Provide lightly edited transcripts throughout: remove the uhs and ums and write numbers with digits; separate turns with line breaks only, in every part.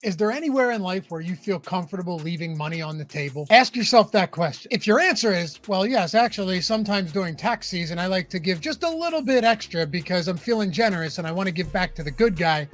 Is there anywhere in life where you feel comfortable leaving money on the table? Ask yourself that question. If your answer is, well, yes, actually, sometimes during tax season, I like to give just a little bit extra because I'm feeling generous and I want to give back to the good guy,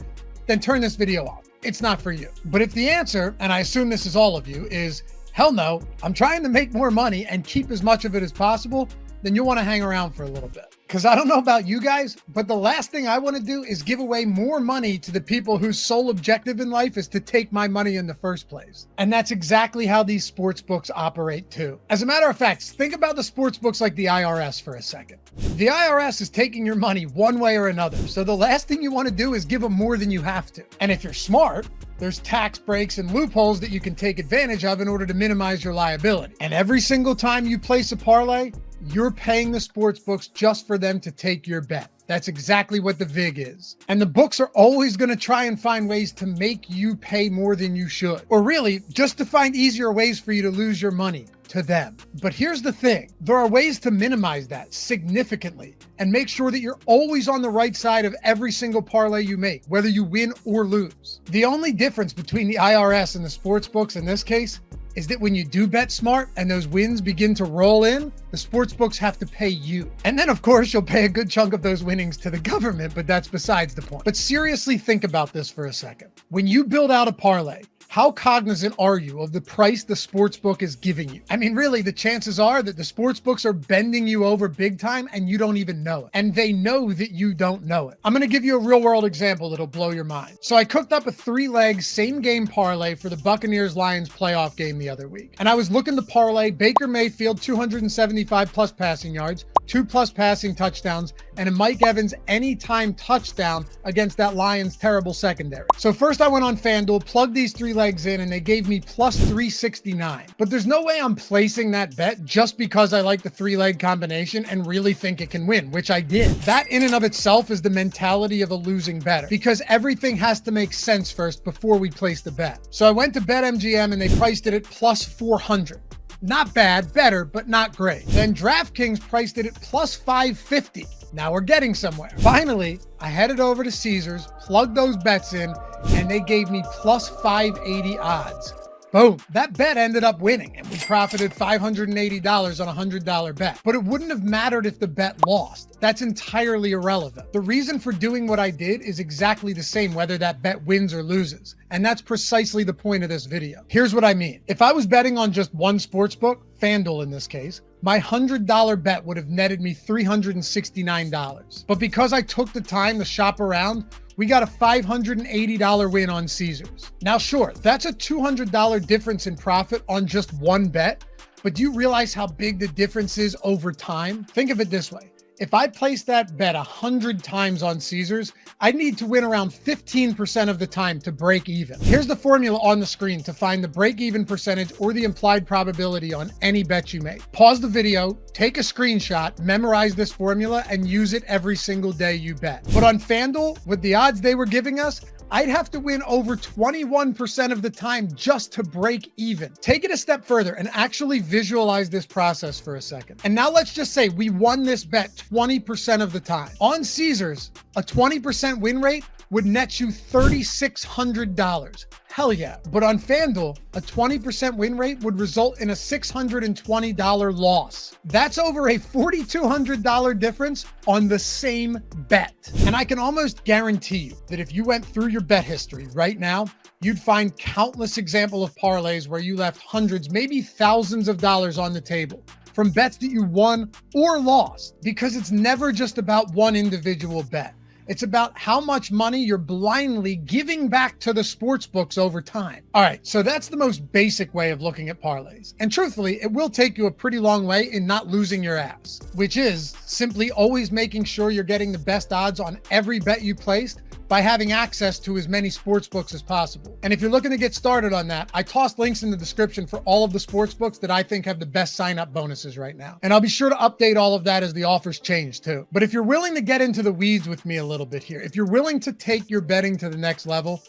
then turn this video off. It's not for you. But if the answer, and I assume this is all of you, is, hell no, I'm trying to make more money and keep as much of it as possible, then you'll want to hang around for a little bit. Because I don't know about you guys, but the last thing I want to do is give away more money to the people whose sole objective in life is to take my money in the first place. And that's exactly how these sports books operate too. As a matter of fact, think about the sports books like the IRS for a second. The IRS is taking your money one way or another. So the last thing you want to do is give them more than you have to. And if you're smart, there's tax breaks and loopholes that you can take advantage of in order to minimize your liability. And every single time you place a parlay, you're paying the sports books just for them to take your bet. That's exactly what the VIG is. And the books are always going to try and find ways to make you pay more than you should. Or really, just to find easier ways for you to lose your money to them. But here's the thing. There are ways to minimize that significantly and make sure that you're always on the right side of every single parlay you make, whether you win or lose. The only difference between the IRS and the sports books in this case is that when you do bet smart and those wins begin to roll in, the sports books have to pay you. And then of course you'll pay a good chunk of those winnings to the government, but that's besides the point. But seriously, think about this for a second. When you build out a parlay, how cognizant are you of the price the sports book is giving you? I mean, really, the chances are that the sports books are bending you over big time and you don't even know it. And they know that you don't know it. I'm going to give you a real world example that'll blow your mind. So I cooked up a 3-leg same game parlay for the Buccaneers-Lions playoff game the other week. And I was looking to parlay Baker Mayfield 275 plus passing yards, 2 plus passing touchdowns, and a Mike Evans anytime touchdown against that Lions terrible secondary. So first I went on FanDuel, plugged these 3 legs in, and they gave me plus 369. But there's no way I'm placing that bet just because I like the 3-leg combination and really think it can win, which I did. That in and of itself is the mentality of a losing bettor, because everything has to make sense first before we place the bet. So I went to BetMGM and they priced it at plus 400. Not bad, better, but not great. Then DraftKings priced it at plus 550. Now we're getting somewhere. Finally, I headed over to Caesars, plugged those bets in, and they gave me plus 580 odds. Boom. That bet ended up winning, and we profited $580 on a $100 bet. But it wouldn't have mattered if the bet lost. That's entirely irrelevant. The reason for doing what I did is exactly the same whether that bet wins or loses. And that's precisely the point of this video. Here's what I mean. If I was betting on just one sportsbook, FanDuel in this case, my $100 bet would have netted me $369. But because I took the time to shop around, we got a $580 win on Caesars. Now, sure, that's a $200 difference in profit on just one bet, but do you realize how big the difference is over time? Think of it this way. If I place that bet 100 times on Caesars, I'd need to win around 15% of the time to break even. Here's the formula on the screen to find the break-even percentage or the implied probability on any bet you make. Pause the video, take a screenshot, memorize this formula, and use it every single day you bet. But on FanDuel, with the odds they were giving us, I'd have to win over 21% of the time just to break even. Take it a step further and actually visualize this process for a second. And now let's just say we won this bet 20% of the time. On Caesars, a 20% win rate would net you $3,600. Hell yeah. But on FanDuel, a 20% win rate would result in a $620 loss. That's over a $4,200 difference on the same bet. And I can almost guarantee you that if you went through your bet history right now, you'd find countless examples of parlays where you left hundreds, maybe thousands of dollars on the table from bets that you won or lost, because it's never just about one individual bet. It's about how much money you're blindly giving back to the sports books over time. All right, so that's the most basic way of looking at parlays. And truthfully, it will take you a pretty long way in not losing your ass, which is simply always making sure you're getting the best odds on every bet you placed by having access to as many sports books as possible. And if you're looking to get started on that, I tossed links in the description for all of the sports books that I think have the best sign-up bonuses right now. And I'll be sure to update all of that as the offers change too. But if you're willing to get into the weeds with me a little bit here, if you're willing to take your betting to the next level,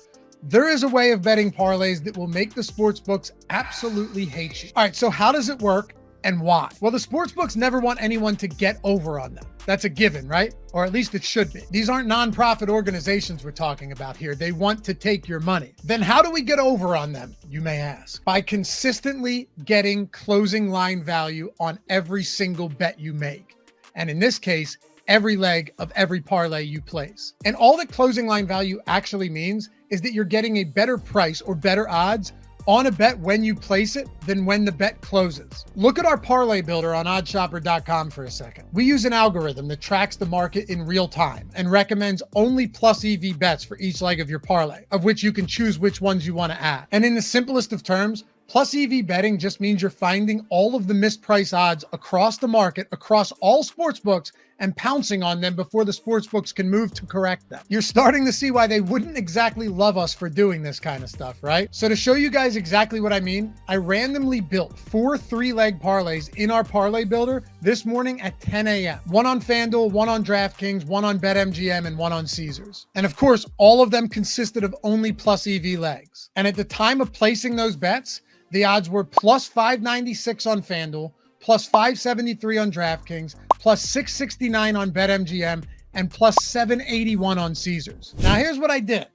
there is a way of betting parlays that will make the sports books absolutely hate you. All right, so how does it work and why? Well, the sports books never want anyone to get over on them. That's a given, right? Or at least it should be. These aren't nonprofit organizations we're talking about here. They want to take your money. Then how do we get over on them, you may ask? By consistently getting closing line value on every single bet you make. And in this case, every leg of every parlay you place. And all that closing line value actually means is that you're getting a better price or better odds on a bet when you place it than when the bet closes. Look at our parlay builder on OddsShopper.com for a second. We use an algorithm that tracks the market in real time and recommends only plus EV bets for each leg of your parlay, of which you can choose which ones you want to add. And in the simplest of terms, plus EV betting just means you're finding all of the mispriced odds across the market, across all sportsbooks, and pouncing on them before the sportsbooks can move to correct them. You're starting to see why they wouldn't exactly love us for doing this kind of stuff, right? So to show you guys exactly what I mean, I randomly built 4 3-leg parlays in our parlay builder this morning at 10 a.m. One on FanDuel, one on DraftKings, one on BetMGM, and one on Caesars. And of course, all of them consisted of only plus EV legs. And at the time of placing those bets, the odds were plus 596 on FanDuel, plus 573 on DraftKings, plus 669 on BetMGM, and plus 781 on Caesars. Now, here's what I did.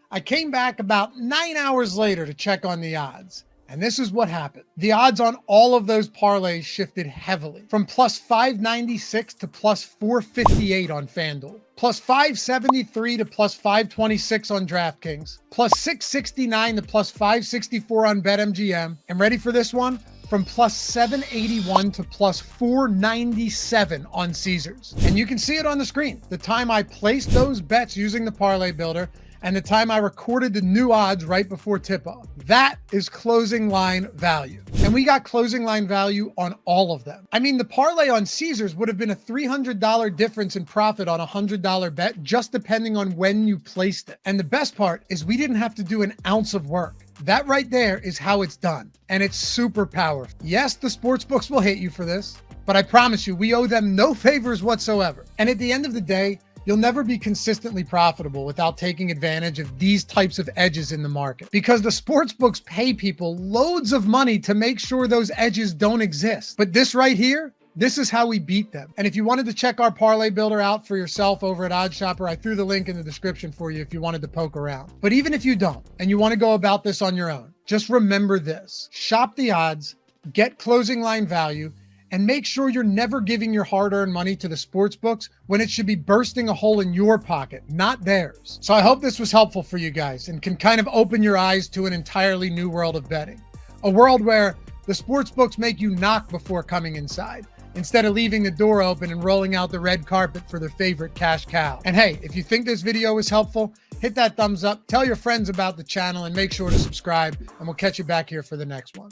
I came back about 9 hours later to check on the odds. And this is what happened. The odds on all of those parlays shifted heavily from plus 596 to plus 458 on FanDuel, plus 573 to plus 526 on DraftKings, plus 669 to plus 564 on BetMGM. And ready for this one? From plus 781 to plus 497 on Caesars. And you can see it on the screen. The time I placed those bets using the parlay builder and the time I recorded the new odds right before tip-off. That is closing line value. And we got closing line value on all of them. I mean, the parlay on Caesars would have been a $300 difference in profit on a $100 bet, just depending on when you placed it. And the best part is we didn't have to do an ounce of work. That right there is how it's done. And it's super powerful. Yes, the sportsbooks will hate you for this, but I promise you, we owe them no favors whatsoever. And at the end of the day, you'll never be consistently profitable without taking advantage of these types of edges in the market, because the sportsbooks pay people loads of money to make sure those edges don't exist. But this right here, this is how we beat them. And if you wanted to check our parlay builder out for yourself over at OddsShopper, I threw the link in the description for you if you wanted to poke around. But even if you don't, and you want to go about this on your own, just remember this: shop the odds, get closing line value, and make sure you're never giving your hard-earned money to the sportsbooks when it should be bursting a hole in your pocket, not theirs. So I hope this was helpful for you guys and can kind of open your eyes to an entirely new world of betting. A world where the sportsbooks make you knock before coming inside, instead of leaving the door open and rolling out the red carpet for their favorite cash cow. And hey, if you think this video was helpful, hit that thumbs up, tell your friends about the channel, and make sure to subscribe, and we'll catch you back here for the next one.